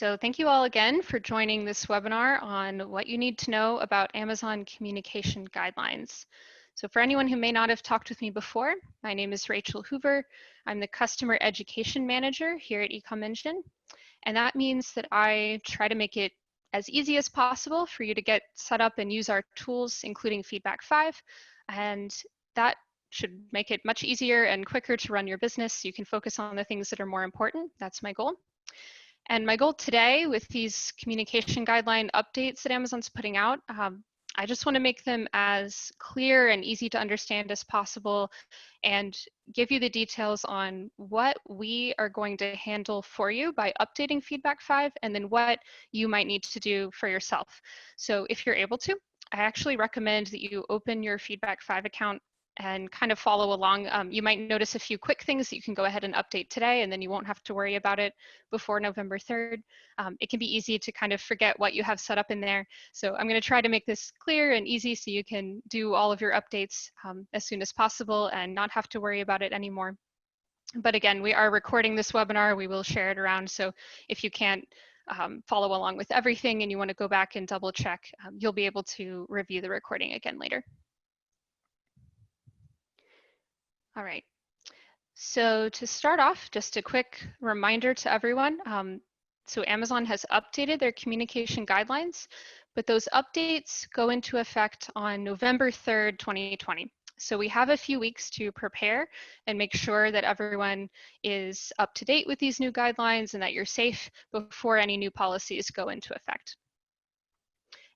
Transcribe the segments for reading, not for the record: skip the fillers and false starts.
So thank you all again for joining this webinar on what you need to know about Amazon communication guidelines. So for anyone who may not have talked with me before, my name is Rachel Hoover. I'm the Customer Education Manager here at Ecom Engine. And that means that I try to make it as easy as possible for you to get set up and use our tools, including FeedbackFive. And that should make it much easier and quicker to run your business so you can focus on the things that are more important. That's my goal. And my goal today with these communication guideline updates that Amazon's putting out, I just want to make them as clear and easy to understand as possible and give you the details on what we are going to handle for you by updating FeedbackFive and then what you might need to do for yourself. So if you're able to, I actually recommend that you open your FeedbackFive account and kind of follow along. You might notice a few quick things that you can go ahead and update today, and then you won't have to worry about it before November 3rd. It can be easy to kind of forget what you have set up in there. So I'm going to try to make this clear and easy so you can do all of your updates as soon as possible and not have to worry about it anymore. But again, we are recording this webinar. We will share it around. So if you can't follow along with everything and you want to go back and double check, you'll be able to review the recording again later. All right, so to start off, just a quick reminder to everyone. So Amazon has updated their communication guidelines, but those updates go into effect on November 3rd, 2020. So we have a few weeks to prepare and make sure that everyone is up to date with these new guidelines and that you're safe before any new policies go into effect.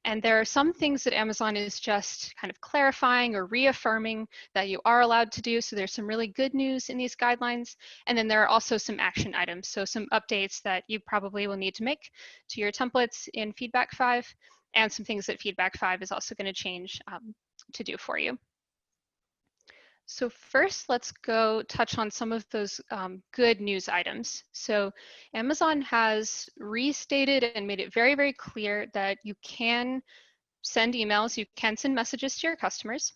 And there are some things that Amazon is just kind of clarifying or reaffirming that you are allowed to do. So there's some really good news in these guidelines. And then there are also some action items. So some updates that you probably will need to make to your templates in FeedbackFive and some things that FeedbackFive is also going to change to do for you. So first, let's go touch on some of those good news items. So Amazon has restated and made it very, very clear that you can send emails, you can send messages to your customers,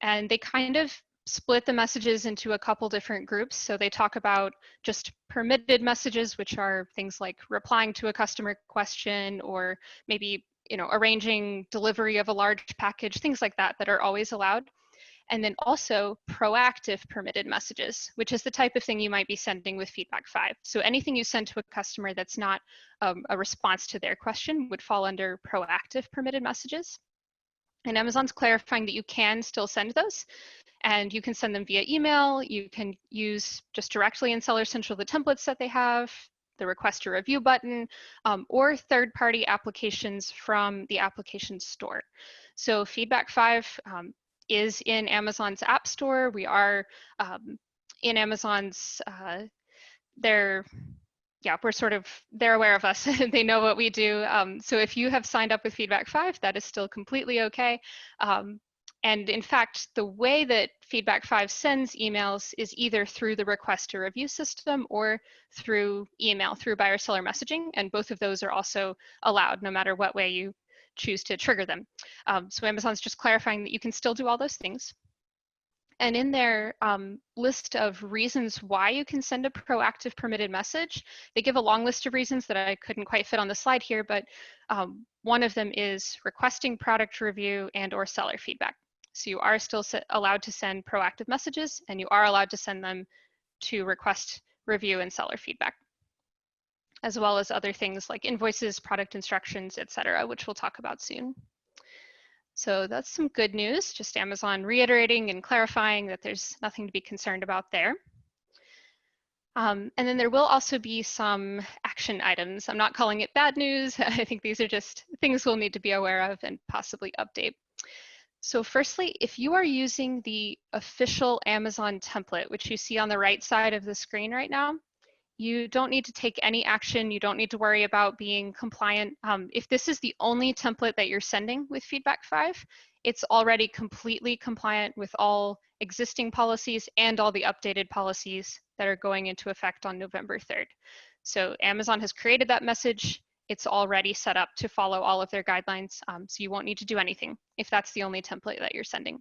and they kind of split the messages into a couple different groups. So they talk about just permitted messages, which are things like replying to a customer question or maybe arranging delivery of a large package, things like that are always allowed. And then also proactive permitted messages, which is the type of thing you might be sending with FeedbackFive. So anything you send to a customer that's not a response to their question would fall under proactive permitted messages. And Amazon's clarifying that you can still send those, and you can send them via email. You can use just directly in Seller Central the templates that they have, the request a review button, or third-party applications from the application store. So FeedbackFive is in Amazon's App Store. We are in Amazon's, they're aware of us. They know what we do. So if you have signed up with FeedbackFive, that is still completely okay. And in fact, the way that FeedbackFive sends emails is either through the request a review system or through email, through buyer seller messaging. And both of those are also allowed no matter what way you choose to trigger them. So Amazon's just clarifying that you can still do all those things. And in their list of reasons why you can send a proactive permitted message, they give a long list of reasons that I couldn't quite fit on the slide here, but one of them is requesting product review and or seller feedback. So you are still allowed to send proactive messages, and you are allowed to send them to request review and seller feedback, as well as other things like invoices, product instructions, etc., which we'll talk about soon. So that's some good news, just Amazon reiterating and clarifying that there's nothing to be concerned about there. And then there will also be some action items. I'm not calling it bad news. I think these are just things we'll need to be aware of and possibly update. So firstly, if you are using the official Amazon template, which you see on the right side of the screen right now, you don't need to take any action. You don't need to worry about being compliant. If this is the only template that you're sending with FeedbackFive, it's already completely compliant with all existing policies and all the updated policies that are going into effect on November 3rd. So Amazon has created that message. It's already set up to follow all of their guidelines, so you won't need to do anything if that's the only template that you're sending.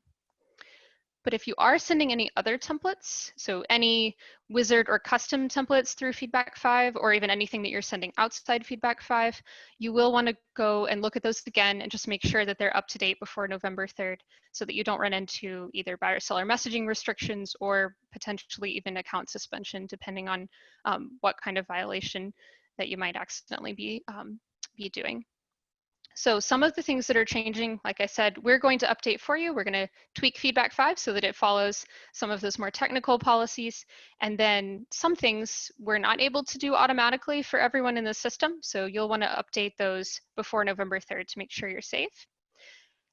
But if you are sending any other templates, so any wizard or custom templates through FeedbackFive, or even anything that you're sending outside FeedbackFive, you will want to go and look at those again and just make sure that they're up to date before November 3rd, so that you don't run into either buyer-seller messaging restrictions or potentially even account suspension, depending on what kind of violation that you might accidentally be doing. So some of the things that are changing, like I said, we're going to update for you. We're going to tweak FeedbackFive so that it follows some of those more technical policies. And then some things we're not able to do automatically for everyone in the system. So you'll want to update those before November 3rd to make sure you're safe.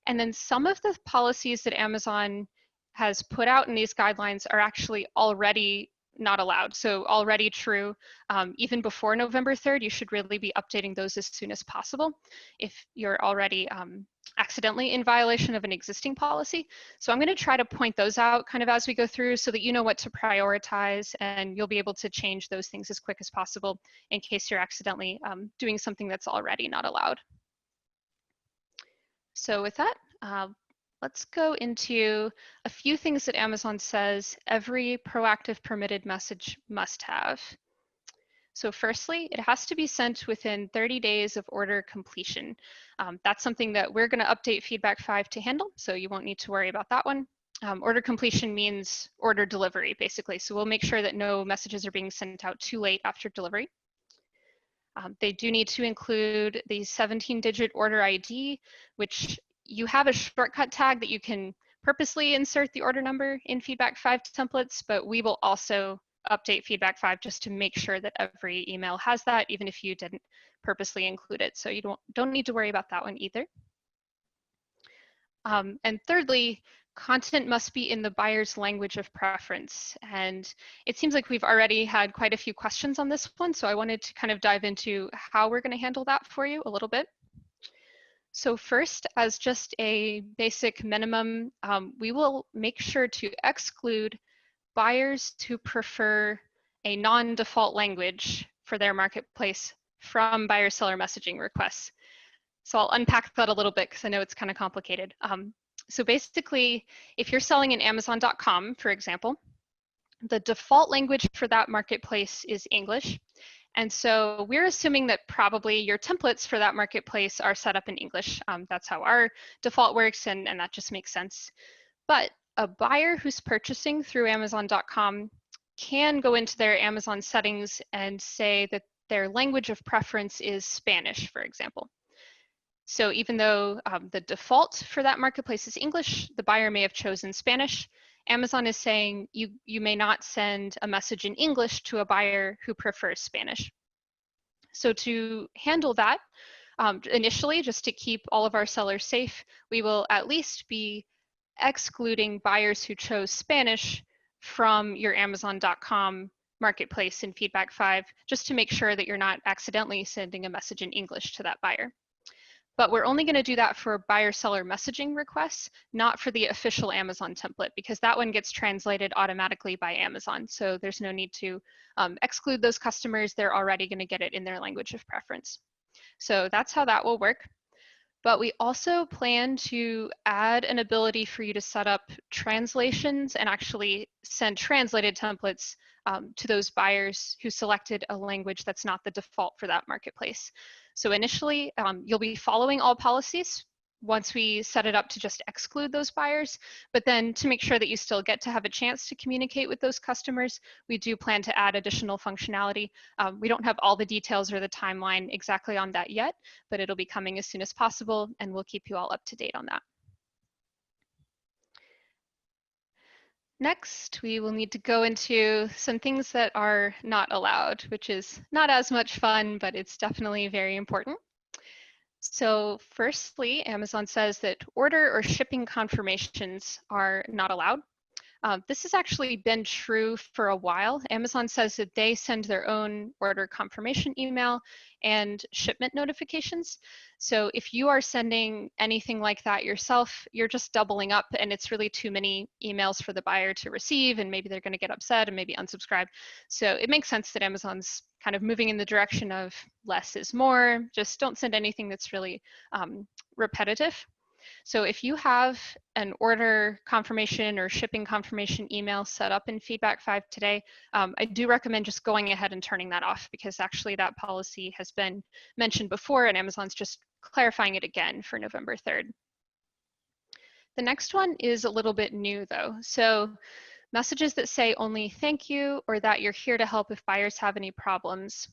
And then some of the policies that Amazon has put out in these guidelines are actually already not allowed. So already true, even before November 3rd, you should really be updating those as soon as possible if you're already accidentally in violation of an existing policy. So I'm going to try to point those out kind of as we go through so that you know what to prioritize, and you'll be able to change those things as quick as possible in case you're accidentally doing something that's already not allowed. So with that, let's go into a few things that Amazon says every proactive permitted message must have. So firstly, it has to be sent within 30 days of order completion. That's something that we're going to update FeedbackFive to handle, so you won't need to worry about that one. Order completion means order delivery, basically. So we'll make sure that no messages are being sent out too late after delivery. They do need to include the 17-digit order ID, which you have a shortcut tag that you can purposely insert the order number in FeedbackFive templates, but we will also update FeedbackFive just to make sure that every email has that, even if you didn't purposely include it. So you don't need to worry about that one either. And thirdly, content must be in the buyer's language of preference. And it seems like we've already had quite a few questions on this one, so I wanted to kind of dive into how we're going to handle that for you a little bit. So first, as just a basic minimum, we will make sure to exclude buyers who prefer a non-default language for their marketplace from buyer-seller messaging requests. So I'll unpack that a little bit because I know it's kind of complicated. So basically, if you're selling in Amazon.com, for example, the default language for that marketplace is English. And so we're assuming that probably your templates for that marketplace are set up in English. That's how our default works, and that just makes sense. But a buyer who's purchasing through Amazon.com can go into their Amazon settings and say that their language of preference is Spanish, for example. So even though the default for that marketplace is English, the buyer may have chosen Spanish. Amazon is saying you may not send a message in English to a buyer who prefers Spanish. So to handle that, initially, just to keep all of our sellers safe, we will at least be excluding buyers who chose Spanish from your Amazon.com marketplace in FeedbackFive, just to make sure that you're not accidentally sending a message in English to that buyer. But we're only going to do that for buyer-seller messaging requests, not for the official Amazon template, because that one gets translated automatically by Amazon. So there's no need to exclude those customers. They're already going to get it in their language of preference. So that's how that will work. But we also plan to add an ability for you to set up translations and actually send translated templates to those buyers who selected a language that's not the default for that marketplace. So initially, you'll be following all policies once we set it up to just exclude those buyers. But then to make sure that you still get to have a chance to communicate with those customers, we do plan to add additional functionality. We don't have all the details or the timeline exactly on that yet, but it'll be coming as soon as possible, and we'll keep you all up to date on that. Next, we will need to go into some things that are not allowed, which is not as much fun, but it's definitely very important. So firstly, Amazon says that order or shipping confirmations are not allowed. This has actually been true for a while. Amazon says that they send their own order confirmation email and shipment notifications. So if you are sending anything like that yourself, you're just doubling up, and it's really too many emails for the buyer to receive, and maybe they're going to get upset and maybe unsubscribe. So it makes sense that Amazon's kind of moving in the direction of less is more. Just don't send anything that's really repetitive. So if you have an order confirmation or shipping confirmation email set up in FeedbackFive today, I do recommend just going ahead and turning that off, because actually that policy has been mentioned before and Amazon's just clarifying it again for November 3rd. The next one is a little bit new though. So messages that say only thank you or that you're here to help if buyers have any problems.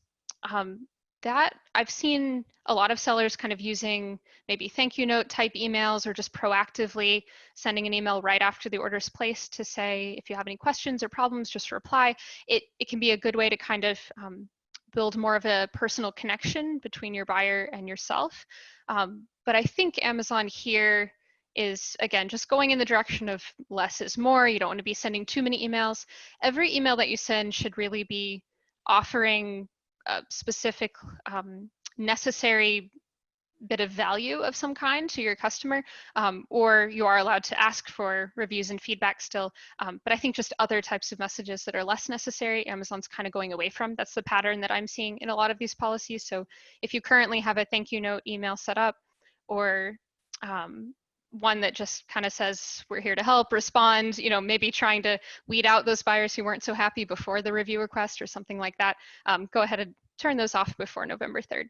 That I've seen a lot of sellers kind of using maybe thank you note type emails, or just proactively sending an email right after the order's placed to say, if you have any questions or problems, just reply. It can be a good way to kind of build more of a personal connection between your buyer and yourself. But I think Amazon here is, again, just going in the direction of less is more. You don't want to be sending too many emails. Every email that you send should really be offering a specific necessary bit of value of some kind to your customer, or you are allowed to ask for reviews and feedback still. But I think just other types of messages that are less necessary, Amazon's kind of going away from. That's the pattern that I'm seeing in a lot of these policies. So if you currently have a thank you note email set up, or one that just kind of says, we're here to help, respond, maybe trying to weed out those buyers who weren't so happy before the review request or something like that, go ahead and turn those off before November 3rd.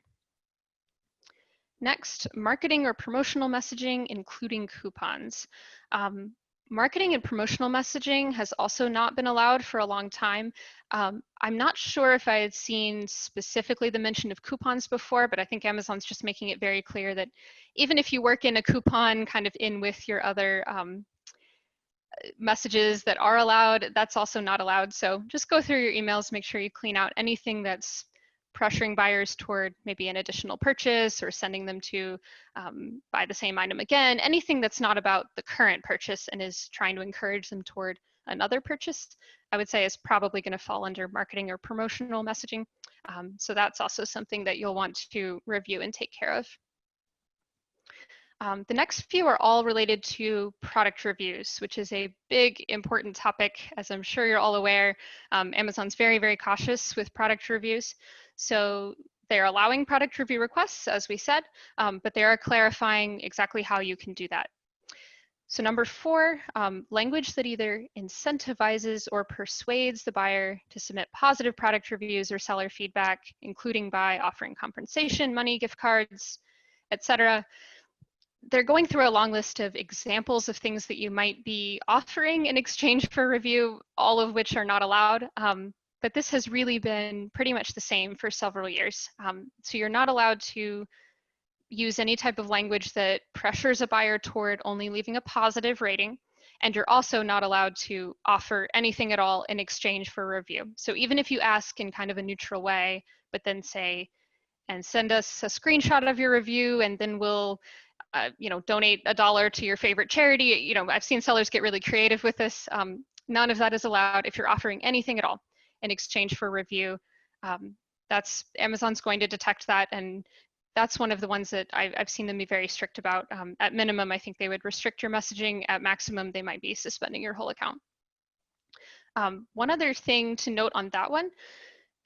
Next, marketing or promotional messaging, including coupons. Marketing and promotional messaging has also not been allowed for a long time. I'm not sure if I had seen specifically the mention of coupons before, but I think Amazon's just making it very clear that even if you work in a coupon kind of in with your other messages that are allowed, that's also not allowed. So just go through your emails, make sure you clean out anything that's pressuring buyers toward maybe an additional purchase or sending them to buy the same item again. Anything that's not about the current purchase and is trying to encourage them toward another purchase, I would say is probably going to fall under marketing or promotional messaging. So that's also something that you'll want to review and take care of. The next few are all related to product reviews, which is a big, important topic. As I'm sure you're all aware, Amazon's very, very cautious with product reviews. So they're allowing product review requests, as we said, but they are clarifying exactly how you can do that. So number 4, language that either incentivizes or persuades the buyer to submit positive product reviews or seller feedback, including by offering compensation, money, gift cards, etc. They're going through a long list of examples of things that you might be offering in exchange for review, all of which are not allowed. But this has really been pretty much the same for several years. So you're not allowed to use any type of language that pressures a buyer toward only leaving a positive rating. And you're also not allowed to offer anything at all in exchange for review. So even if you ask in kind of a neutral way, but then say, and send us a screenshot of your review, and then we'll donate $1 to your favorite charity. I've seen sellers get really creative with this. None of that is allowed if you're offering anything at all in exchange for review. That's Amazon's going to detect that, and that's one of the ones that I've seen them be very strict about. At minimum, I think they would restrict your messaging. At maximum, they might be suspending your whole account. One other thing to note on that one,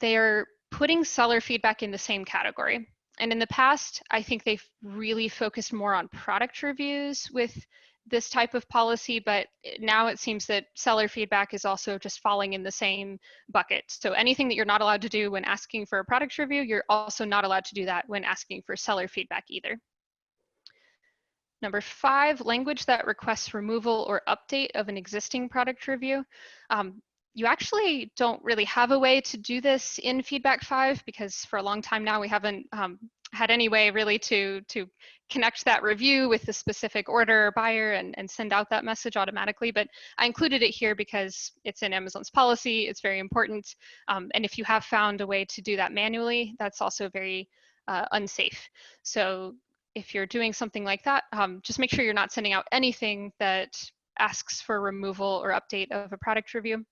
they're putting seller feedback in the same category. And in the past, I think they've really focused more on product reviews with this type of policy, but now it seems that seller feedback is also just falling in the same bucket. So anything that you're not allowed to do when asking for a product review, you're also not allowed to do that when asking for seller feedback either. Number 5, language that requests removal or update of an existing product review. You actually don't really have a way to do this in FeedbackFive, because for a long time now we haven't had any way really to connect that review with the specific order or buyer and send out that message automatically. But I included it here because it's in Amazon's policy, it's very important. And if you have found a way to do that manually, that's also very unsafe. So if you're doing something like that, just make sure you're not sending out anything that asks for removal or update of a product review.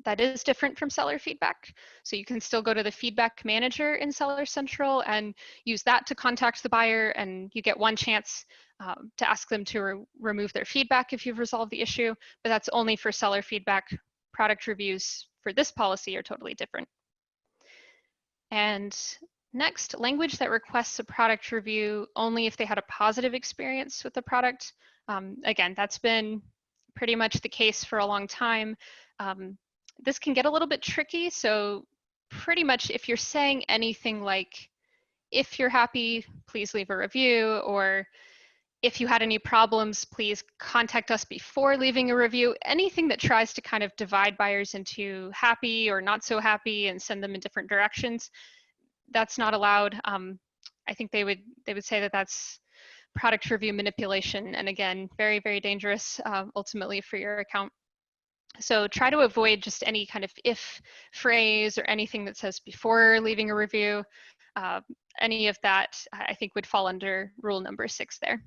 That is different from seller feedback. So you can still go to the feedback manager in Seller Central and use that to contact the buyer, and you get one chance to ask them to remove their feedback if you've resolved the issue, but that's only for seller feedback. Product reviews for this policy are totally different. And Next, language that requests a product review only if they had a positive experience with the product. Again, that's been pretty much the case for a long time. This can get a little bit tricky, so pretty much if you're saying anything like, if you're happy, please leave a review, or if you had any problems, please contact us before leaving a review. Anything that tries to kind of divide buyers into happy or not so happy and send them in different directions, that's not allowed. I think they would say that that's product review manipulation, and again, very, very dangerous ultimately for your account. So try to avoid just any kind of if phrase or anything that says before leaving a review. Any of that I think would fall under rule number 6 there.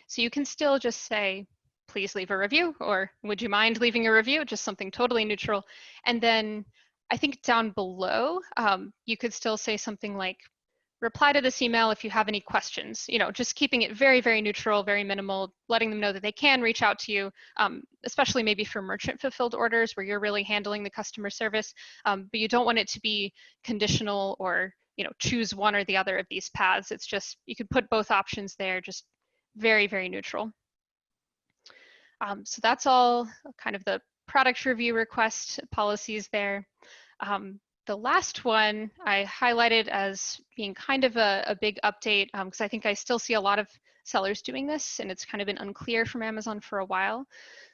So you can still just say, please leave a review, or would you mind leaving a review, just something totally neutral. And then I think down below, you could still say something like, reply to this email if you have any questions, just keeping it very, very neutral, very minimal, letting them know that they can reach out to you, especially maybe for merchant fulfilled orders where you're really handling the customer service, but you don't want it to be conditional or, choose one or the other of these paths. It's just, you could put both options there, just very, very neutral. So that's all kind of the product review request policies there. The last one I highlighted as being kind of a big update, because I think I still see a lot of sellers doing this, and it's kind of been unclear from Amazon for a while.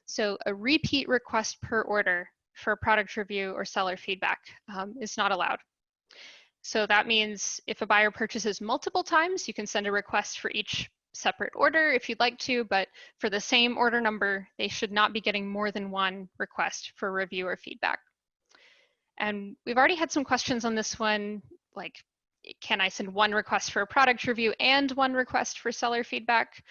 So a repeat request per order for a product review or seller feedback is not allowed. So that means if a buyer purchases multiple times, you can send a request for each separate order if you'd like to, but for the same order number, they should not be getting more than one request for review or feedback. And we've already had some questions on this one, like, can I send one request for a product review and one request for seller feedback?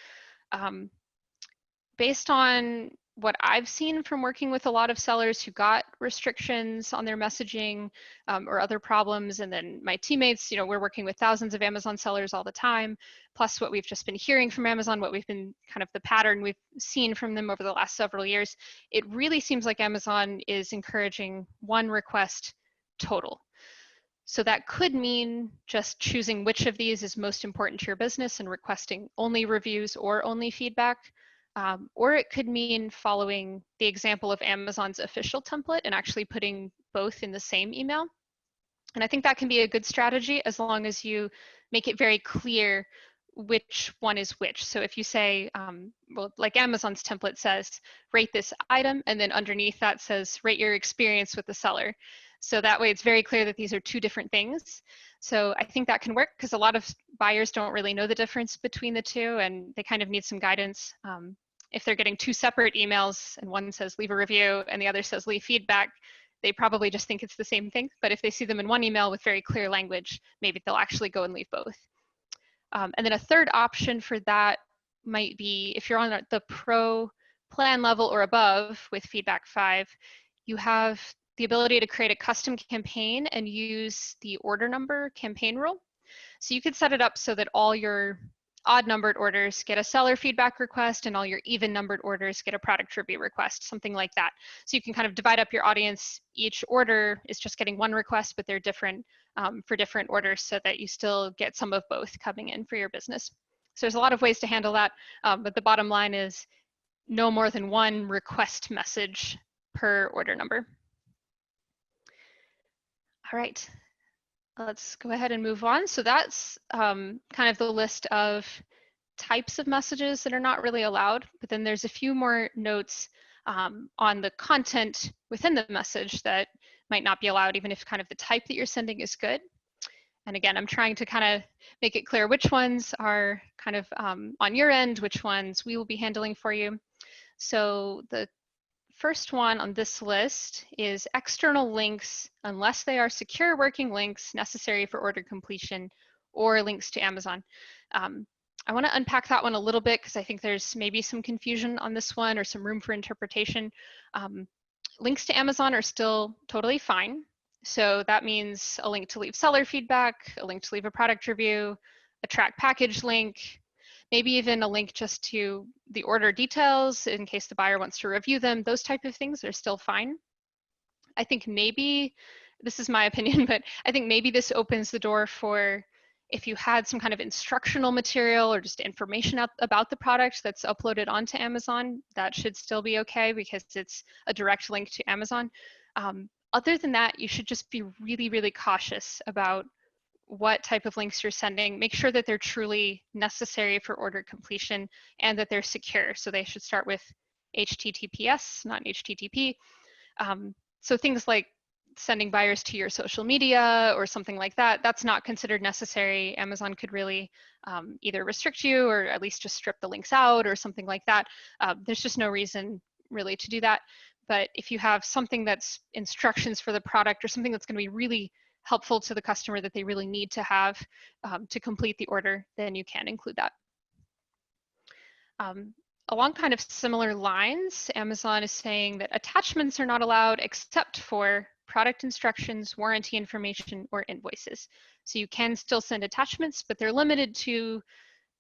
Based on what I've seen from working with a lot of sellers who got restrictions on their messaging or other problems, and then my teammates, we're working with thousands of Amazon sellers all the time, plus what we've just been hearing from Amazon, what we've been kind of the pattern we've seen from them over the last several years, it really seems like Amazon is encouraging one request total. So that could mean just choosing which of these is most important to your business and requesting only reviews or only feedback. Or it could mean following the example of Amazon's official template and actually putting both in the same email. And I think that can be a good strategy as long as you make it very clear which one is which. So if you say, well, like Amazon's template says, rate this item, and then underneath that says, rate your experience with the seller. So that way it's very clear that these are two different things. So I think that can work because a lot of buyers don't really know the difference between the two, and they kind of need some guidance. If they're getting two separate emails and one says leave a review and the other says leave feedback, they probably just think it's the same thing. But if they see them in one email with very clear language, maybe they'll actually go and leave both. And then a third option for that might be if you're on the pro plan level or above with FeedbackFive, you have the ability to create a custom campaign and use the order number campaign rule. So you could set it up so that all your odd numbered orders get a seller feedback request and all your even numbered orders get a product review request, something like that. So you can kind of divide up your audience. Each order is just getting one request, but they're different for different orders so that you still get some of both coming in for your business. So there's a lot of ways to handle that, but the bottom line is no more than one request message per order number. All right, let's go ahead and move on. So that's kind of the list of types of messages that are not really allowed, but then there's a few more notes on the content within the message that might not be allowed, even if kind of the type that you're sending is good. And again, I'm trying to kind of make it clear which ones are kind of on your end, which ones we will be handling for you. So the first one on this list is external links, unless they are secure working links necessary for order completion or links to Amazon. I want to unpack that one a little bit because I think there's maybe some confusion on this one or some room for interpretation. Links to Amazon are still totally fine. So that means a link to leave seller feedback, a link to leave a product review, a track package link, maybe even a link just to the order details in case the buyer wants to review them. Those type of things are still fine. I think maybe this is my opinion, but I think maybe this opens the door for if you had some kind of instructional material or just information about the product that's uploaded onto Amazon, that should still be okay because it's a direct link to Amazon. Other than that, you should just be really, really cautious about what type of links you're sending. Make sure that they're truly necessary for order completion and that they're secure. So they should start with HTTPS, not HTTP. So things like sending buyers to your social media or something like that, that's not considered necessary. Amazon could really either restrict you or at least just strip the links out or something like that. There's just no reason really to do that. But if you have something that's instructions for the product or something that's going to be really helpful to the customer that they really need to have to complete the order, then you can include that. Along kind of similar lines, Amazon is saying that attachments are not allowed except for product instructions, warranty information, or invoices. So you can still send attachments, but they're limited to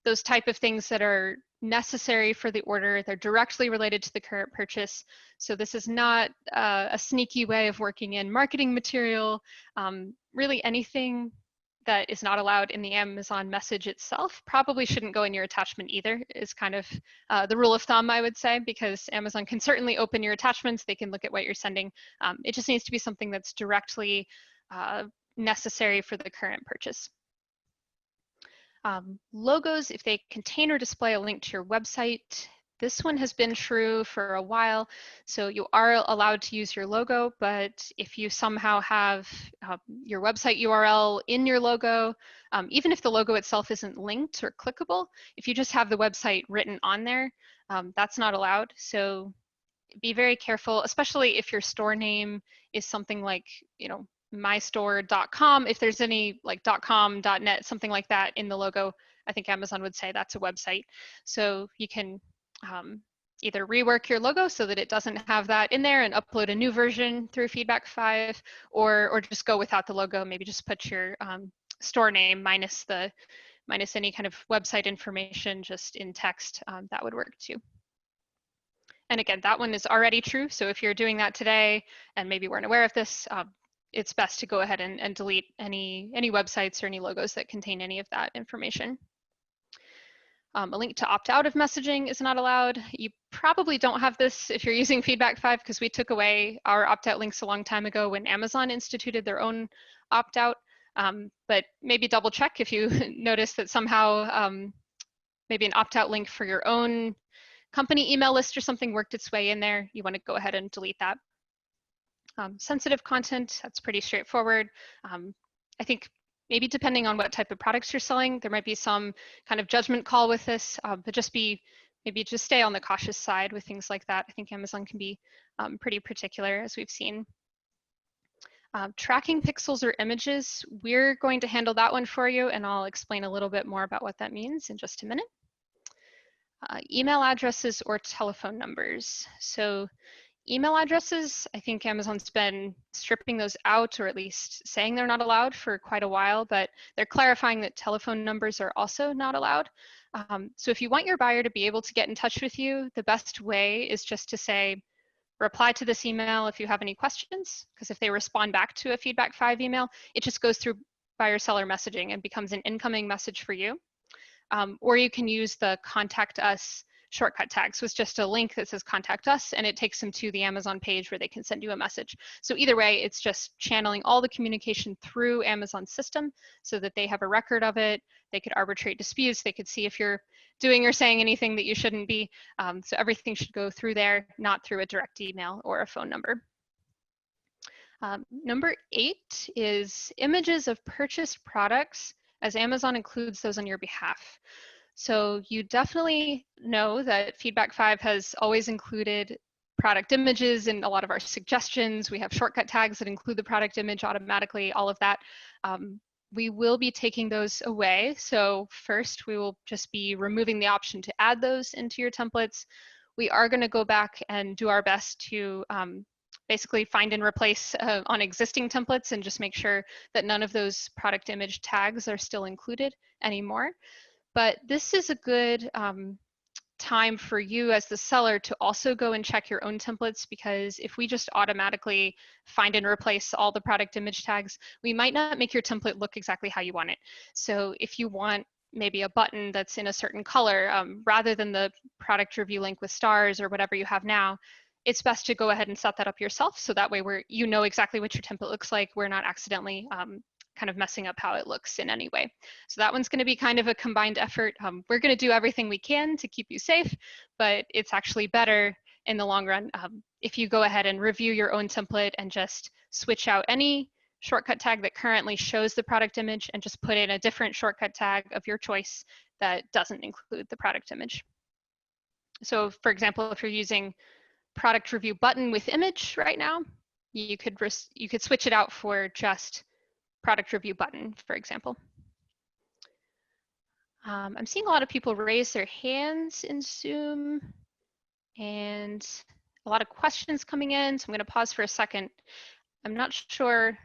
those type of things that are necessary for the order. They're directly related to the current purchase. So this is not a sneaky way of working in marketing material. Really anything that is not allowed in the Amazon message itself probably shouldn't go in your attachment either, is kind of the rule of thumb, I would say, because Amazon can certainly open your attachments. They can look at what you're sending. It just needs to be something that's directly necessary for the current purchase. Logos, if they contain or display a link to your website, this one has been true for a while. So you are allowed to use your logo, but if you somehow have your website URL in your logo, even if the logo itself isn't linked or clickable, if you just have the website written on there, that's not allowed. So be very careful, especially if your store name is something like, mystore.com. If there's any like .com, .net, something like that in the logo, I think Amazon would say that's a website. So you can either rework your logo so that it doesn't have that in there and upload a new version through FeedbackFive, or just go without the logo. Maybe just put your store name minus any kind of website information just in text. That would work too. And again, that one is already true. So if you're doing that today and maybe weren't aware of this, it's best to go ahead and delete any websites or any logos that contain any of that information. A link to opt out of messaging is not allowed. You probably don't have this if you're using FeedbackFive because we took away our opt-out links a long time ago when Amazon instituted their own opt-out. But maybe double check if you notice that somehow maybe an opt-out link for your own company email list or something worked its way in there. You want to go ahead and delete that. Sensitive content, that's pretty straightforward. I think maybe depending on what type of products you're selling, there might be some kind of judgment call with this, but maybe just stay on the cautious side with things like that. I think Amazon can be pretty particular, as we've seen. Tracking pixels or images, we're going to handle that one for you, and I'll explain a little bit more about what that means in just a minute. Email addresses or telephone numbers. So email addresses, I think Amazon's been stripping those out, or at least saying they're not allowed for quite a while, but they're clarifying that telephone numbers are also not allowed. So if you want your buyer to be able to get in touch with you, the best way is just to say, reply to this email if you have any questions, because if they respond back to a FeedbackFive email, it just goes through buyer-seller messaging and becomes an incoming message for you. Or you can use the contact us shortcut tag. So it's just a link that says contact us, and it takes them to the Amazon page where they can send you a message. So either way, it's just channeling all the communication through Amazon's system so that they have a record of it. They could arbitrate disputes. They could see if you're doing or saying anything that you shouldn't be. So everything should go through there, not through a direct email or a phone number. Number 8 is images of purchased products, as Amazon includes those on your behalf. So you definitely know that FeedbackFive has always included product images in a lot of our suggestions. We have shortcut tags that include the product image automatically, all of that. We will be taking those away. So first, we will just be removing the option to add those into your templates. We are going to go back and do our best to basically find and replace on existing templates and just make sure that none of those product image tags are still included anymore. But this is a good time for you as the seller to also go and check your own templates, because if we just automatically find and replace all the product image tags, we might not make your template look exactly how you want it. So if you want maybe a button that's in a certain color, rather than the product review link with stars or whatever you have now, it's best to go ahead and set that up yourself. So that way you know exactly what your template looks like. We're not accidentally kind of messing up how it looks in any way. So that one's going to be kind of a combined effort. We're going to do everything we can to keep you safe, but it's actually better in the long run if you go ahead and review your own template and just switch out any shortcut tag that currently shows the product image and just put in a different shortcut tag of your choice that doesn't include the product image. So for example, if you're using product review button with image right now, you could switch it out for just product review button, for example. I'm seeing a lot of people raise their hands in Zoom and a lot of questions coming in, so I'm going to pause for a second. I'm not sure.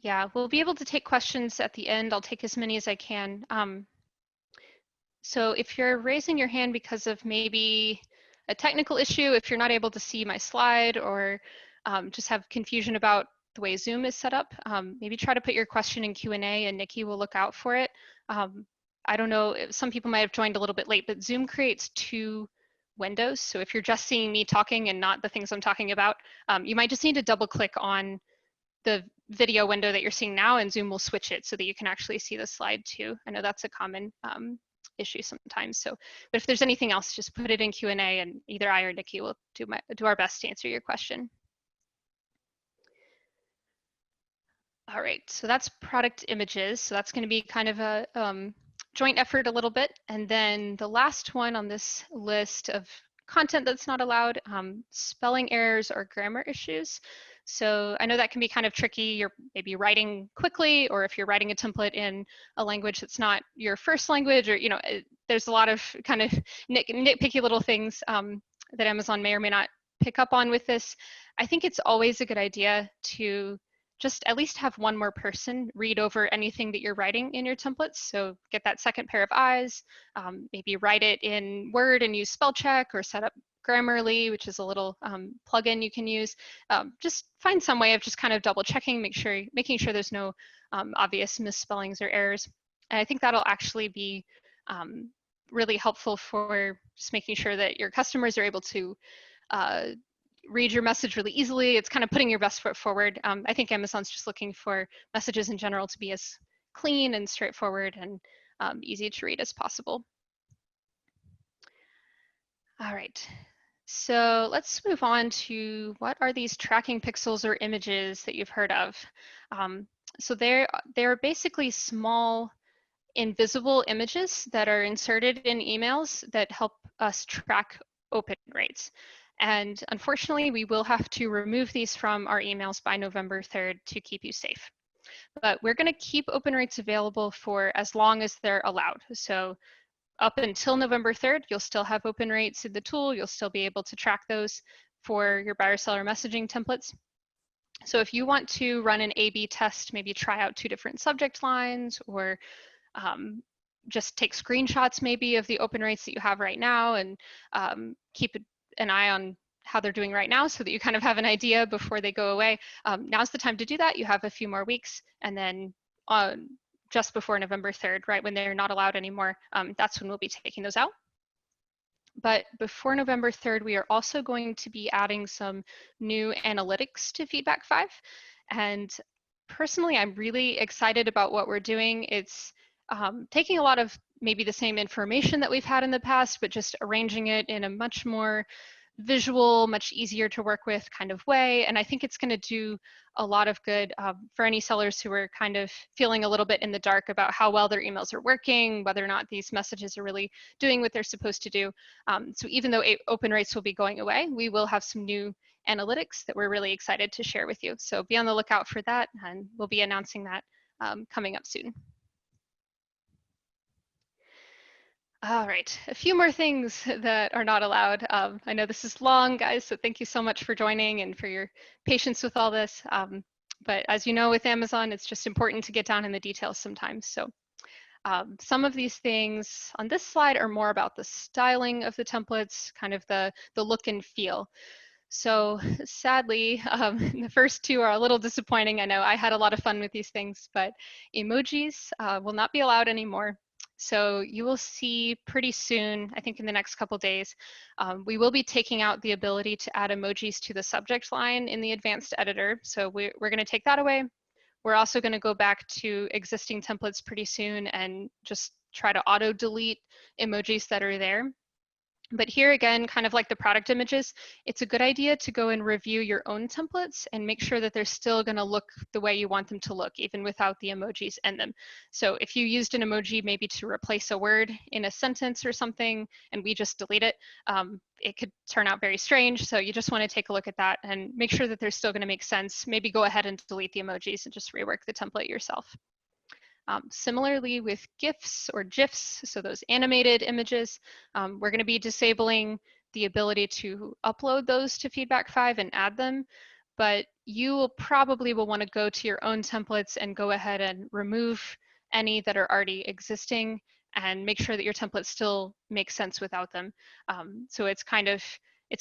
Yeah, we'll be able to take questions at the end. I'll take as many as I can. So if you're raising your hand because of maybe a technical issue, if you're not able to see my slide, or just have confusion about the way Zoom is set up, maybe try to put your question in Q&A and Nikki will look out for it. I don't know, some people might have joined a little bit late, but Zoom creates 2 windows. So if you're just seeing me talking and not the things I'm talking about, you might just need to double click on the video window that you're seeing now, and Zoom will switch it so that you can actually see the slide too. I know that's a common issue sometimes. So, but if there's anything else, just put it in Q&A and either I or Nikki will do our best to answer your question. All right, so that's product images. So that's going to be kind of a joint effort a little bit. And then the last one on this list of content that's not allowed, spelling errors or grammar issues. So I know that can be kind of tricky. You're maybe writing quickly, or if you're writing a template in a language that's not your first language, or there's a lot of kind of nitpicky little things that Amazon may or may not pick up on with this. I think it's always a good idea to just at least have one more person read over anything that you're writing in your templates. So get that second pair of eyes, maybe write it in Word and use spell check, or set up Grammarly, which is a little plugin you can use. Just find some way of just kind of double checking, making sure there's no obvious misspellings or errors. And I think that'll actually be really helpful for just making sure that your customers are able to read your message really easily. It's kind of putting your best foot forward. I think Amazon's just looking for messages in general to be as clean and straightforward and easy to read as possible. All right, so let's move on to what are these tracking pixels or images that you've heard of. So they're basically small invisible images that are inserted in emails that help us track open rates. And unfortunately, we will have to remove these from our emails by November 3rd to keep you safe. But we're going to keep open rates available for as long as they're allowed. So up until November 3rd, you'll still have open rates in the tool. You'll still be able to track those for your buyer-seller messaging templates. So if you want to run an A/B test, maybe try out 2 different subject lines, or just take screenshots maybe of the open rates that you have right now, and keep an eye on how they're doing right now so that you kind of have an idea before they go away. Now's the time to do that. You have a few more weeks, and then just before November 3rd, right when they're not allowed anymore, that's when we'll be taking those out. But before November 3rd, we are also going to be adding some new analytics to FeedbackFive. And personally, I'm really excited about what we're doing. It's taking a lot of maybe the same information that we've had in the past, but just arranging it in a much more visual, much easier to work with kind of way. And I think it's going to do a lot of good for any sellers who are kind of feeling a little bit in the dark about how well their emails are working, whether or not these messages are really doing what they're supposed to do. So even though open rates will be going away, we will have some new analytics that we're really excited to share with you. So be on the lookout for that, and we'll be announcing that coming up soon. All right, a few more things that are not allowed. I know this is long, guys, so thank you so much for joining and for your patience with all this. But as you know, with Amazon, it's just important to get down in the details sometimes. So Some of these things on this slide are more about the styling of the templates, kind of the look and feel. So sadly, the first two are a little disappointing. I know I had a lot of fun with these things, but emojis will not be allowed anymore. So you will see pretty soon, I think in the next couple days, we will be taking out the ability to add emojis to the subject line in the advanced editor. So we're going to take that away. We're also going to go back to existing templates pretty soon and just try to auto delete emojis that are there. But here again, kind of like the product images, it's a good idea to go and review your own templates and make sure that they're still going to look the way you want them to look, even without the emojis in them. So if you used an emoji maybe to replace a word in a sentence or something, and we just delete it, it could turn out very strange. So you just want to take a look at that and make sure that they're still going to make sense. Maybe go ahead and delete the emojis and just rework the template yourself. Similarly with GIFs or GIFs, so those animated images, we're going to be disabling the ability to upload those to FeedbackFive and add them, but you will probably want to go to your own templates and go ahead and remove any that are already existing and make sure that your template still makes sense without them. So it's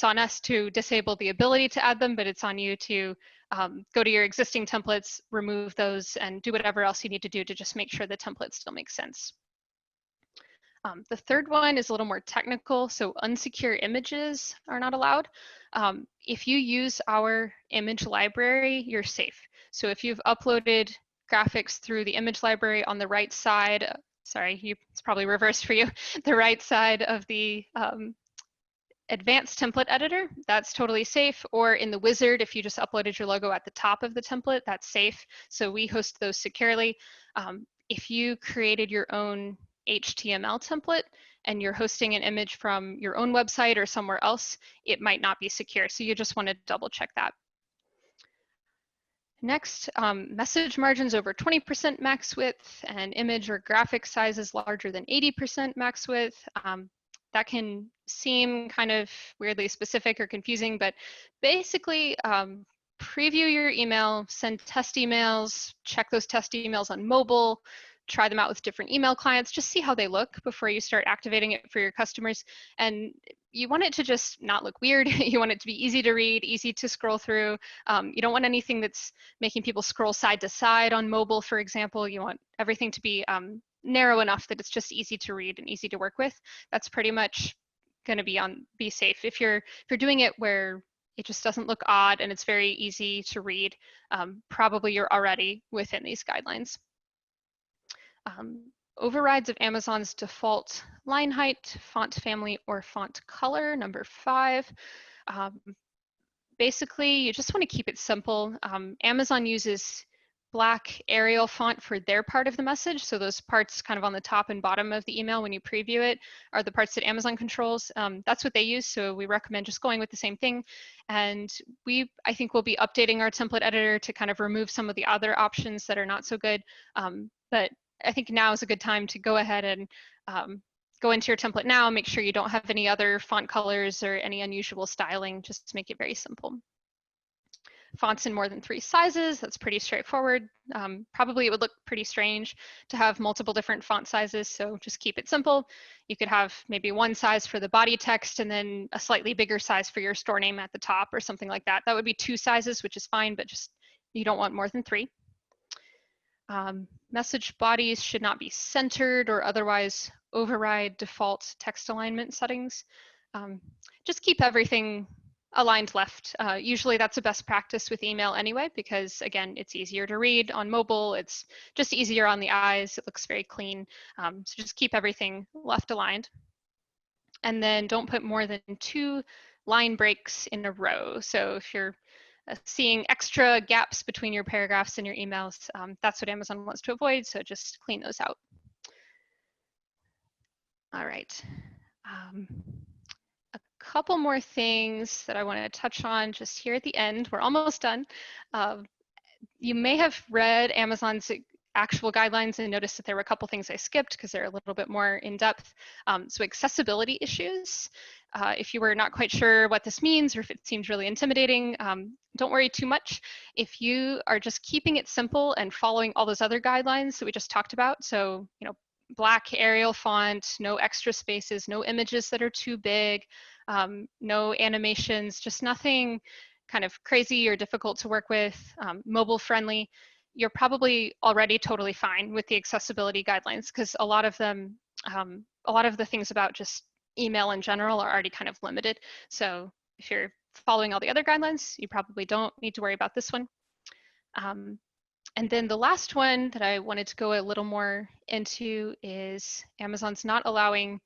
on us to disable the ability to add them, but it's on you to go to your existing templates, remove those, and do whatever else you need to do to just make sure the template still makes sense. The third one is a little more technical, so unsecure images are not allowed. If you use our image library, you're safe. So if you've uploaded graphics through the image library on the right side, it's probably reversed for you, the right side of the advanced template editor, that's totally safe. Or in the wizard, if you just uploaded your logo at the top of the template, that's safe. So we host those securely. If you created your own HTML template and you're hosting an image from your own website or somewhere else, it might not be secure. So you just want to double check that. Next, message margins over 20% max width and image or graphic sizes larger than 80% max width. That can seem kind of weirdly specific or confusing, but basically preview your email, send test emails, check those test emails on mobile, try them out with different email clients, just see how they look before you start activating it for your customers. And you want it to just not look weird. You want it to be easy to read, easy to scroll through. You don't want anything that's making people scroll side to side on mobile, for example. You want everything to be narrow enough that it's just easy to read and easy to work with. That's pretty much going to be safe. If you're doing it where it just doesn't look odd and it's very easy to read, probably you're already within these guidelines. Overrides of Amazon's default line height, font family, or font color, number 5. Basically, you just want to keep it simple. Amazon uses black Arial font for their part of the message. So those parts kind of on the top and bottom of the email when you preview it are the parts that Amazon controls. That's what they use. So we recommend just going with the same thing. And I think we'll be updating our template editor to kind of remove some of the other options that are not so good. But I think now is a good time to go ahead and go into your template now, make sure you don't have any other font colors or any unusual styling, just to make it very simple. Fonts in more than 3 sizes, that's pretty straightforward. Probably it would look pretty strange to have multiple different font sizes, so just keep it simple. You could have maybe one size for the body text and then a slightly bigger size for your store name at the top or something like that. That would be 2 sizes, which is fine, but just you don't want more than 3. Message bodies should not be centered or otherwise override default text alignment settings. Just keep everything aligned left. Usually that's a best practice with email anyway, because again, it's easier to read on mobile. It's just easier on the eyes. It looks very clean. So just keep everything left aligned. And then don't put more than 2 line breaks in a row. So if you're seeing extra gaps between your paragraphs and your emails, that's what Amazon wants to avoid, so just clean those out. All right. A couple more things that I want to touch on just here at the end. We're almost done. You may have read Amazon's actual guidelines and noticed that there were a couple things I skipped because they're a little bit more in depth. So accessibility issues. If you were not quite sure what this means or if it seems really intimidating, don't worry too much. If you are just keeping it simple and following all those other guidelines that we just talked about, so black Arial font, no extra spaces, no images that are too big, no animations, just nothing kind of crazy or difficult to work with, mobile friendly, you're probably already totally fine with the accessibility guidelines, because a lot of them, a lot of the things about just email in general are already kind of limited. So if you're following all the other guidelines, you probably don't need to worry about this one. And then the last one that I wanted to go a little more into is Amazon's not allowing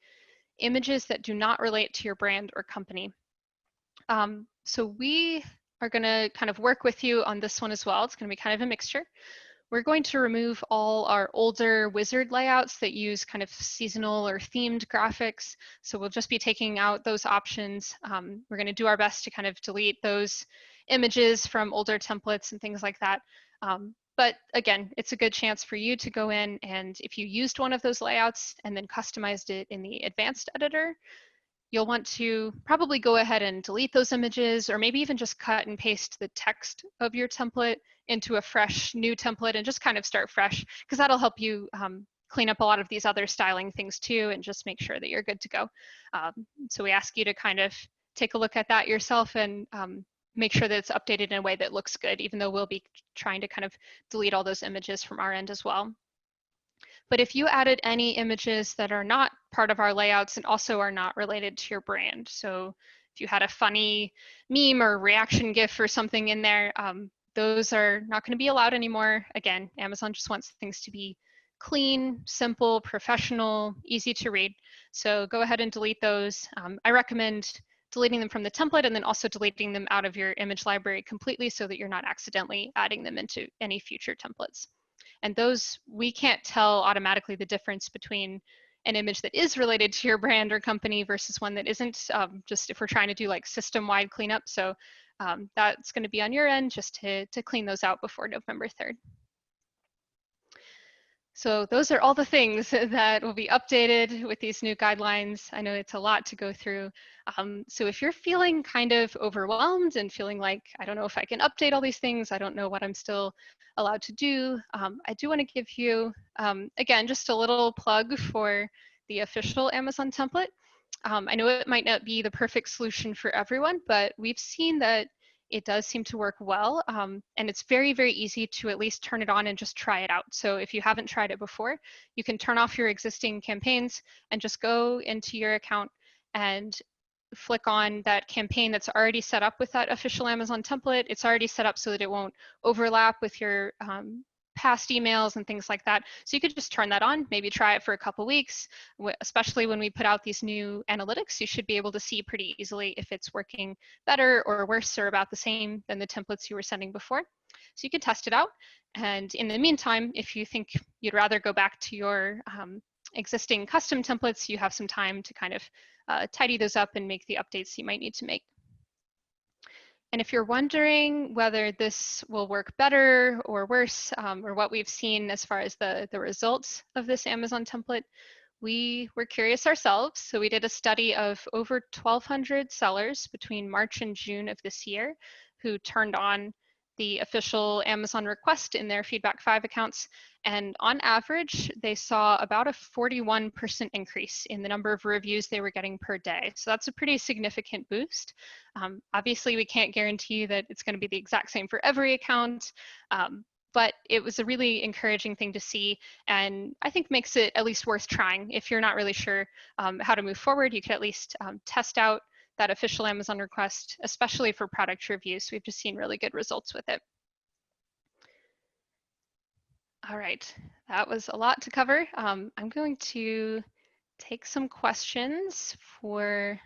images that do not relate to your brand or company. So we are going to kind of work with you on this one as well. It's going to be kind of a mixture. We're going to remove all our older wizard layouts that use kind of seasonal or themed graphics. So we'll just be taking out those options. We're going to do our best to kind of delete those images from older templates and things like that. But again, it's a good chance for you to go in, and if you used one of those layouts and then customized it in the advanced editor, you'll want to probably go ahead and delete those images, or maybe even just cut and paste the text of your template into a fresh new template and just kind of start fresh, because that'll help you clean up a lot of these other styling things too, and just make sure that you're good to go. So we ask you to kind of take a look at that yourself and make sure that it's updated in a way that looks good, even though we'll be trying to kind of delete all those images from our end as well. But if you added any images that are not part of our layouts and also are not related to your brand, so if you had a funny meme or reaction GIF or something in there, those are not going to be allowed anymore. Again, Amazon just wants things to be clean, simple, professional, easy to read. So go ahead and delete those. I recommend deleting them from the template and then also deleting them out of your image library completely so that you're not accidentally adding them into any future templates. And those, we can't tell automatically the difference between an image that is related to your brand or company versus one that isn't, just if we're trying to do like system-wide cleanup. So that's going to be on your end just to clean those out before November 3rd. So those are all the things that will be updated with these new guidelines. I know it's a lot to go through. So if you're feeling kind of overwhelmed and feeling like, I don't know if I can update all these things, I don't know what I'm still allowed to do, I do want to give you, again, just a little plug for the official Amazon template. I know it might not be the perfect solution for everyone, but we've seen that it does seem to work well. And it's very, very easy to at least turn it on and just try it out. So if you haven't tried it before, you can turn off your existing campaigns and just go into your account and flick on that campaign that's already set up with that official Amazon template. It's already set up so that it won't overlap with your past emails and things like that. So you could just turn that on, maybe try it for a couple weeks, especially when we put out these new analytics. You should be able to see pretty easily if it's working better or worse or about the same than the templates you were sending before. So you can test it out. And in the meantime, if you think you'd rather go back to your existing custom templates, you have some time to kind of tidy those up and make the updates you might need to make. And if you're wondering whether this will work better or worse, or what we've seen as far as the results of this Amazon template, we were curious ourselves. So we did a study of over 1,200 sellers between March and June of this year who turned on the official Amazon request in their FeedbackFive accounts. And on average, they saw about a 41% increase in the number of reviews they were getting per day. So that's a pretty significant boost. Obviously, we can't guarantee that it's going to be the exact same for every account, but it was a really encouraging thing to see, and I think makes it at least worth trying. If you're not really sure how to move forward, you could at least test out that official Amazon request, especially for product reviews. We've just seen really good results with it. All right, that was a lot to cover. I'm going to take some questions for,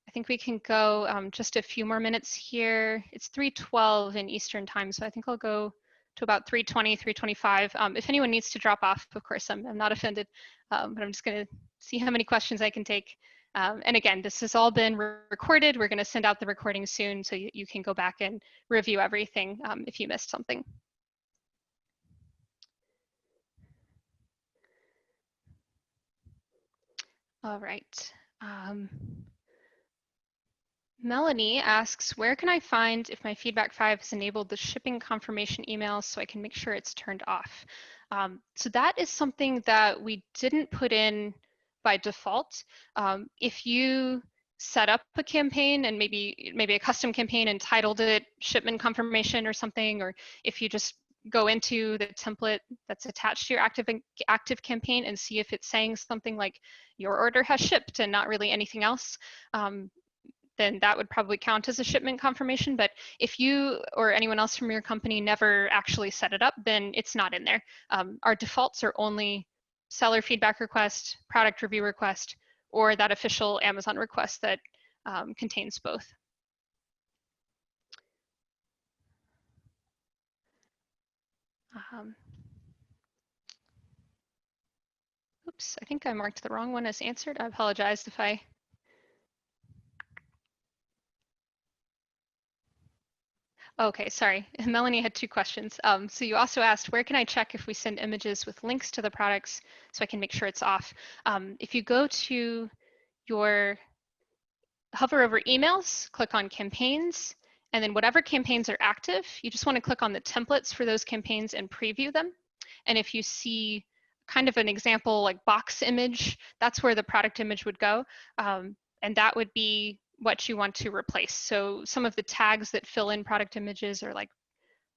I think we can go just a few more minutes here. It's 3:12 in Eastern time, so I think I'll go to about 3:20, 3:25. If anyone needs to drop off, of course, I'm not offended, but I'm just going to see how many questions I can take. And again, this has all been recorded. We're going to send out the recording soon, so you can go back and review everything if you missed something. All right. Melanie asks, where can I find if my FeedbackFive has enabled the shipping confirmation emails so I can make sure it's turned off? So that is something that we didn't put in by default. If you set up a campaign and maybe a custom campaign and titled it shipment confirmation or something, or if you just go into the template that's attached to your active campaign and see if it's saying something like your order has shipped and not really anything else, then that would probably count as a shipment confirmation. But if you or anyone else from your company never actually set it up, then it's not in there. Our defaults are only seller feedback request, product review request, or that official Amazon request that contains both. Oops, I think I marked the wrong one as answered. I apologize if I Okay, sorry. Melanie had two questions. So you also asked, where can I check if we send images with links to the products so I can make sure it's off? If you go to your hover over emails, click on campaigns, and then whatever campaigns are active, you just want to click on the templates for those campaigns and preview them. And if you see kind of an example like box image, that's where the product image would go. And that would be what you want to replace. So some of the tags that fill in product images are like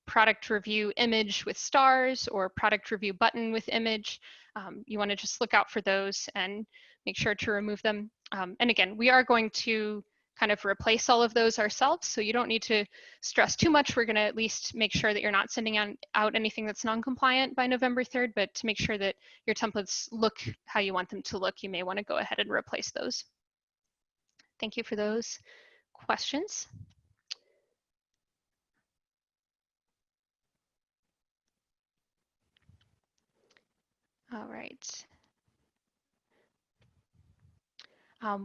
product review image with stars or product review button with image. You want to just look out for those and make sure to remove them. And again, we are going to kind of replace all of those ourselves, so you don't need to stress too much. We're going to at least make sure that you're not sending out anything that's non-compliant by November 3rd, but to make sure that your templates look how you want them to look, you may want to go ahead and replace those. Thank you for those questions. All right.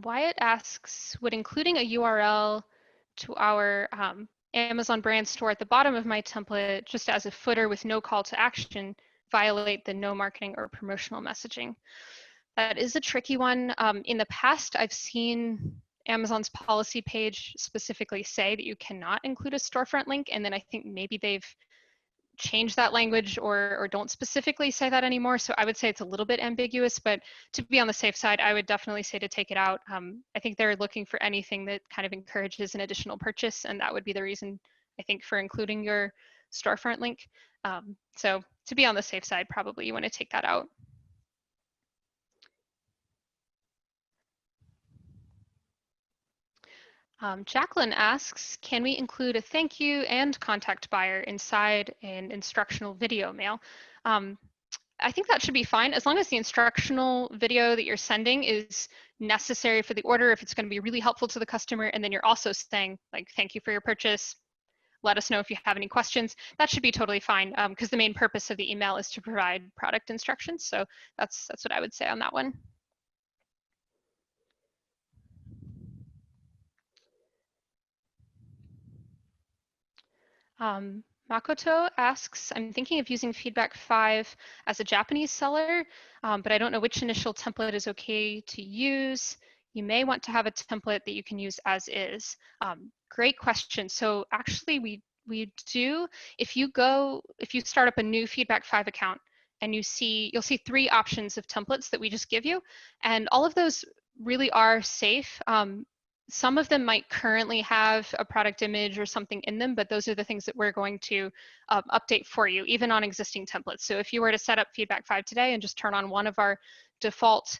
Wyatt asks, would including a URL to our Amazon brand store at the bottom of my template, just as a footer with no call to action, violate the no marketing or promotional messaging? That is a tricky one. In the past, I've seen Amazon's policy page specifically say that you cannot include a storefront link, and then I think maybe they've change that language or don't specifically say that anymore. So I would say it's a little bit ambiguous, but to be on the safe side, I would definitely say to take it out. I think they're looking for anything that kind of encourages an additional purchase, and that would be the reason, I think, for including your storefront link. So to be on the safe side, probably you want to take that out. Jacqueline asks, can we include a thank you and contact buyer inside an instructional video mail? I think that should be fine as long as the instructional video that you're sending is necessary for the order, if it's going to be really helpful to the customer, and then you're also saying like, thank you for your purchase. Let us know if you have any questions. That should be totally fine because the main purpose of the email is to provide product instructions. So that's what I would say on that one. Makoto asks, I'm thinking of using FeedbackFive as a Japanese seller, but I don't know which initial template is okay to use. You may want to have a template that you can use as is. Great question. So actually we do, if you start up a new FeedbackFive account and you'll see 3 options of templates that we just give you, and all of those really are safe. Some of them might currently have a product image or something in them, but those are the things that we're going to update for you, even on existing templates. So if you were to set up FeedbackFive today and just turn on one of our default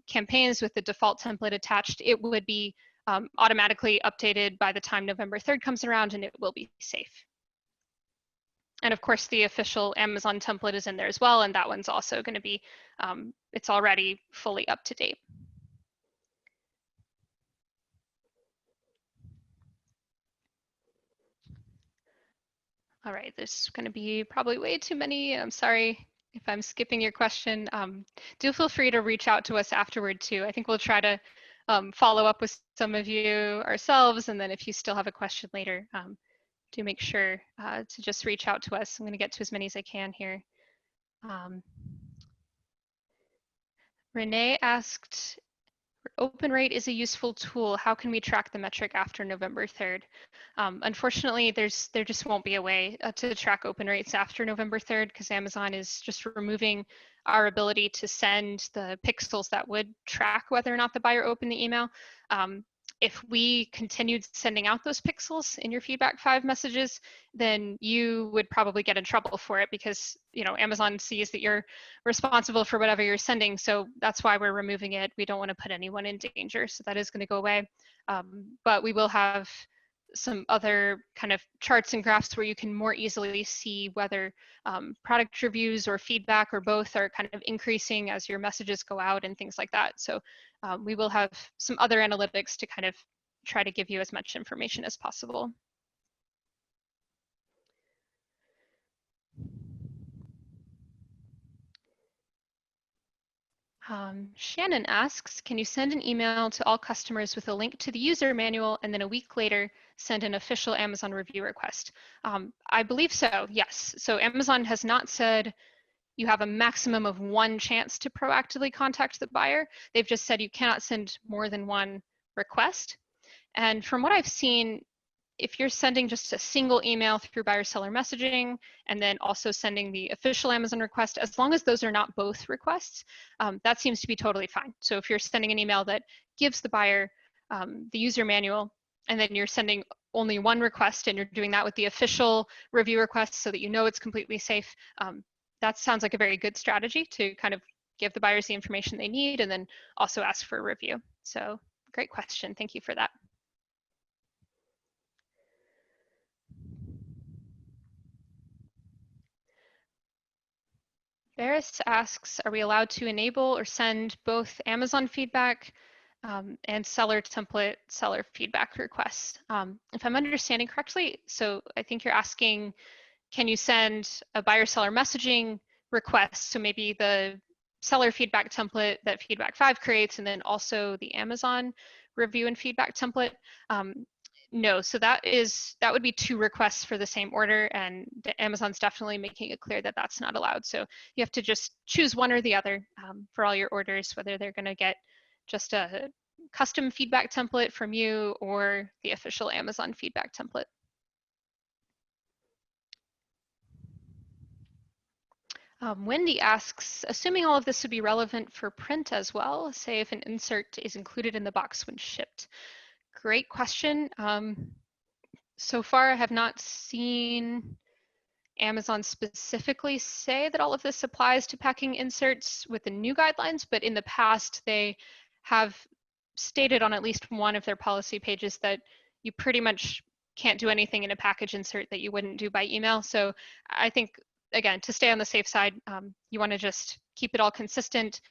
campaigns with the default template attached, it would be automatically updated by the time November 3rd comes around, and it will be safe. And of course, the official Amazon template is in there as well, and that one's also going to be, it's already fully up to date. All right, there's going to be probably way too many. I'm sorry if I'm skipping your question. Do feel free to reach out to us afterward too. I think we'll try to follow up with some of you ourselves, and then if you still have a question later, do make sure to just reach out to us. I'm going to get to as many as I can here. Open rate is a useful tool. How can we track the metric after November 3rd? Unfortunately, there just won't be a way to track open rates after November 3rd because Amazon is just removing our ability to send the pixels that would track whether or not the buyer opened the email. If we continued sending out those pixels in your FeedbackFive messages, then you would probably get in trouble for it because Amazon sees that you're responsible for whatever you're sending. So that's why we're removing it. We don't want to put anyone in danger. So that is going to go away. But we will have some other kind of charts and graphs where you can more easily see whether product reviews or feedback or both are kind of increasing as your messages go out and things like that. So we will have some other analytics to kind of try to give you as much information as possible. Shannon asks, can you send an email to all customers with a link to the user manual and then a week later send an official Amazon review request? I believe so, yes. So Amazon has not said you have a maximum of one chance to proactively contact the buyer. They've just said you cannot send more than one request. And from what I've seen, if you're sending just a single email through buyer seller messaging and then also sending the official Amazon request, as long as those are not both requests, that seems to be totally fine. So if you're sending an email that gives the buyer the user manual and then you're sending only one request and you're doing that with the official review request so that you know it's completely safe, that sounds like a very good strategy to kind of give the buyers the information they need and then also ask for a review. So great question. Thank you for that. Barris asks, are we allowed to enable or send both Amazon feedback and seller template seller feedback requests? If I'm understanding correctly, so I think you're asking, can you send a buyer seller messaging request? So maybe the seller feedback template that FeedbackFive creates and then also the Amazon review and feedback template. No, so that would be two requests for the same order, and Amazon's definitely making it clear that that's not allowed. So you have to just choose one or the other for all your orders, whether they're going to get just a custom feedback template from you or the official Amazon feedback template. Wendy asks, assuming all of this would be relevant for print as well, say if an insert is included in the box when shipped. Great question. So far, I have not seen Amazon specifically say that all of this applies to packing inserts with the new guidelines, but in the past, they have stated on at least one of their policy pages that you pretty much can't do anything in a package insert that you wouldn't do by email. So I think, again, to stay on the safe side, you want to just keep it all consistent.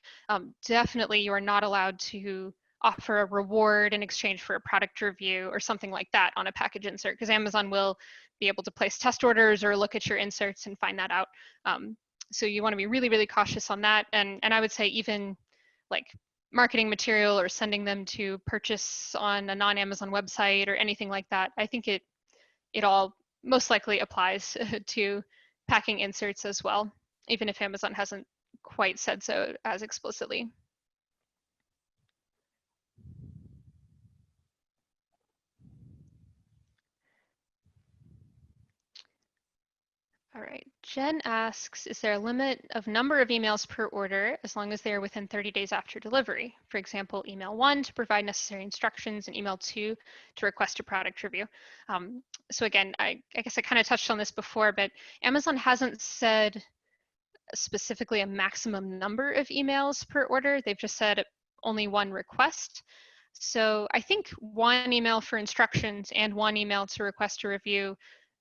Definitely, you are not allowed to offer a reward in exchange for a product review or something like that on a package insert, because Amazon will be able to place test orders or look at your inserts and find that out. So you want to be really, really cautious on that. And I would say even like marketing material or sending them to purchase on a non-Amazon website or anything like that, I think it all most likely applies to packing inserts as well, even if Amazon hasn't quite said so as explicitly. All right, Jen asks, is there a limit of number of emails per order as long as they are within 30 days after delivery? For example, email 1 to provide necessary instructions and email 2 to request a product review. So again, I guess I kind of touched on this before, but Amazon hasn't said specifically a maximum number of emails per order. They've just said only one request. So I think one email for instructions and one email to request a review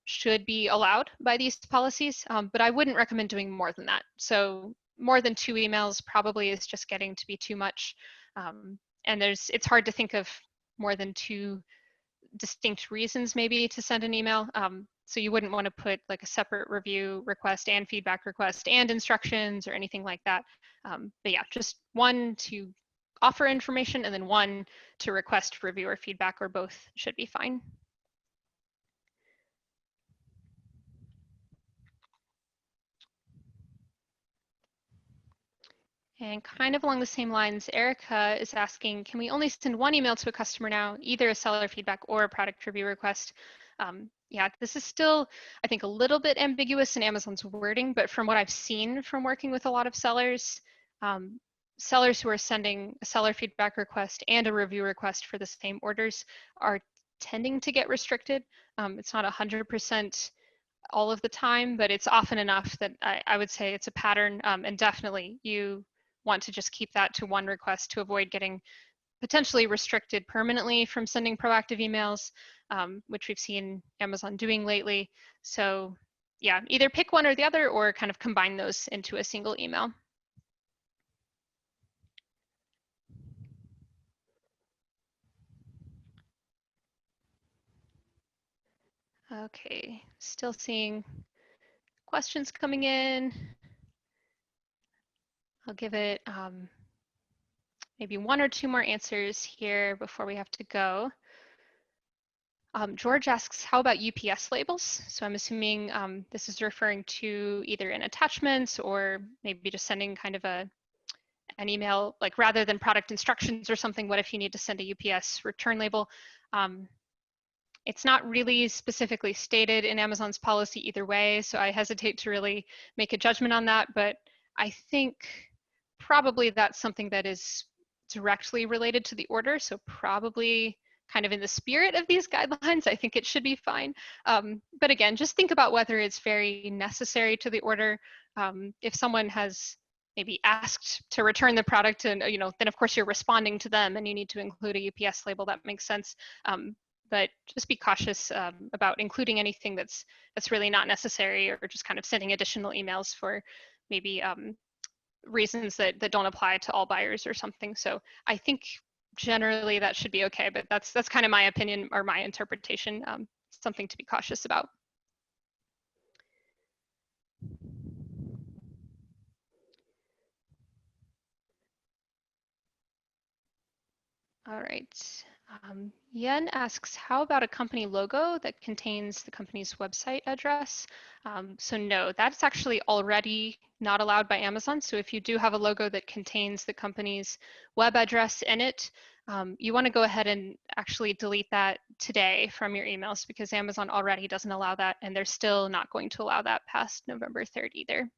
should be allowed by these policies, but I wouldn't recommend doing more than that. So more than 2 emails probably is just getting to be too much. And it's hard to think of more than 2 distinct reasons maybe to send an email. So you wouldn't want to put like a separate review request and feedback request and instructions or anything like that. But yeah, just one to offer information and then one to request review or feedback, or both should be fine. And kind of along the same lines, Erica is asking, can we only send one email to a customer now, either a seller feedback or a product review request? Yeah, this is still, I think, a little bit ambiguous in Amazon's wording, but from what I've seen from working with a lot of sellers, sellers who are sending a seller feedback request and a review request for the same orders are tending to get restricted. It's not 100% all of the time, but it's often enough that I would say it's a pattern, and definitely you want to just keep that to one request to avoid getting potentially restricted permanently from sending proactive emails, which we've seen Amazon doing lately. So yeah, either pick one or the other or kind of combine those into a single email. Okay, still seeing questions coming in. I'll give it maybe one or two more answers here before we have to go. George asks, how about UPS labels? So I'm assuming this is referring to either in attachments or maybe just sending kind of an email, like rather than product instructions or something, what if you need to send a UPS return label? It's not really specifically stated in Amazon's policy either way, so I hesitate to really make a judgment on that, but I think probably that's something that is directly related to the order, so probably kind of in the spirit of these guidelines, I think it should be fine. But again, just think about whether it's very necessary to the order. If someone has maybe asked to return the product and then of course you're responding to them and you need to include a UPS label, that makes sense. But just be cautious about including anything that's really not necessary, or just kind of sending additional emails for maybe reasons that don't apply to all buyers or something. So I think generally that should be okay, but that's kind of my opinion or my interpretation. Something to be cautious about. All right. Yen asks, how about a company logo that contains the company's website address? So no, that's actually already not allowed by Amazon. So if you do have a logo that contains the company's web address in it, you want to go ahead and actually delete that today from your emails, because Amazon already doesn't allow that, and they're still not going to allow that past November 3rd either.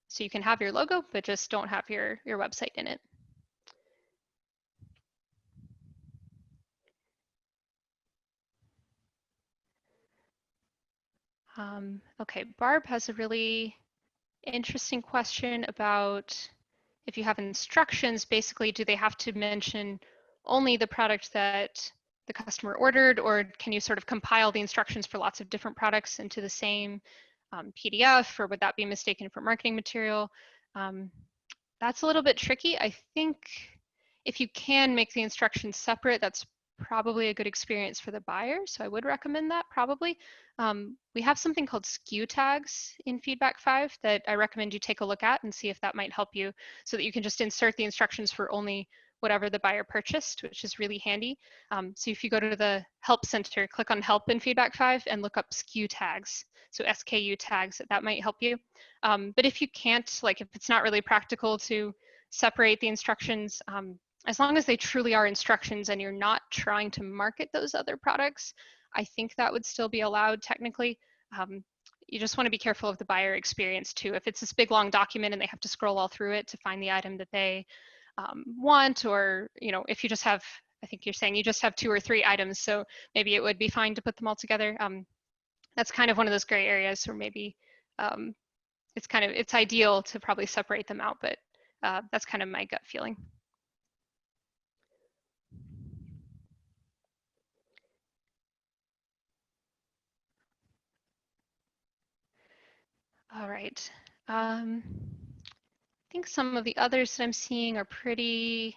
So you can have your logo, but just don't have your website in it. Okay, Barb has a really interesting question about if you have instructions, basically, do they have to mention only the product that the customer ordered, or can you sort of compile the instructions for lots of different products into the same PDF, or would that be mistaken for marketing material? That's a little bit tricky. I think if you can make the instructions separate, that's probably a good experience for the buyer. So I would recommend that probably. We have something called SKU tags in FeedbackFive that I recommend you take a look at and see if that might help you, so that you can just insert the instructions for only whatever the buyer purchased, which is really handy. So if you go to the Help Center, click on Help in FeedbackFive and look up SKU tags. So SKU tags, that might help you. But if you can't, like if it's not really practical to separate the instructions, as long as they truly are instructions and you're not trying to market those other products, I think that would still be allowed technically. You just want to be careful of the buyer experience too. If it's this big long document and they have to scroll all through it to find the item that they want, or if you just have, I think you're saying you just have 2 or 3 items, so maybe it would be fine to put them all together. That's kind of one of those gray areas where maybe it's ideal to probably separate them out, but that's kind of my gut feeling. All right. I think some of the others that I'm seeing are pretty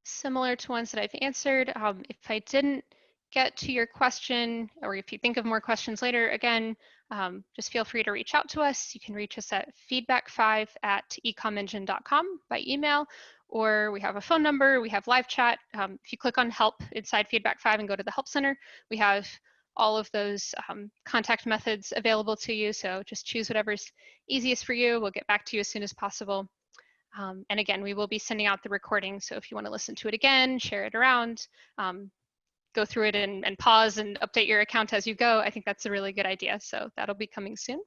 similar to ones that I've answered. If I didn't get to your question, or if you think of more questions later, again, just feel free to reach out to us. You can reach us at feedbackfive@ecomengine.com by email, or we have a phone number, we have live chat. If you click on help inside FeedbackFive and go to the Help Center, we have all of those contact methods available to you. So just choose whatever's easiest for you. We'll get back to you as soon as possible. And again, we will be sending out the recording. So if you want to listen to it again, share it around, go through it and pause and update your account as you go, I think that's a really good idea. So that'll be coming soon.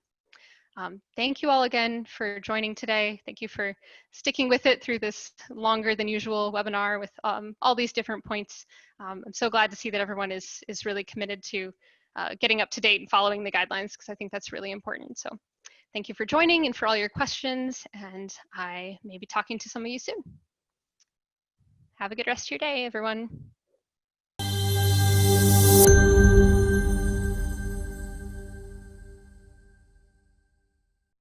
Thank you all again for joining today. Thank you for sticking with it through this longer than usual webinar with all these different points. I'm so glad to see that everyone is really committed to getting up to date and following the guidelines, because I think that's really important. So thank you for joining and for all your questions, and I may be talking to some of you soon. Have a good rest of your day, everyone.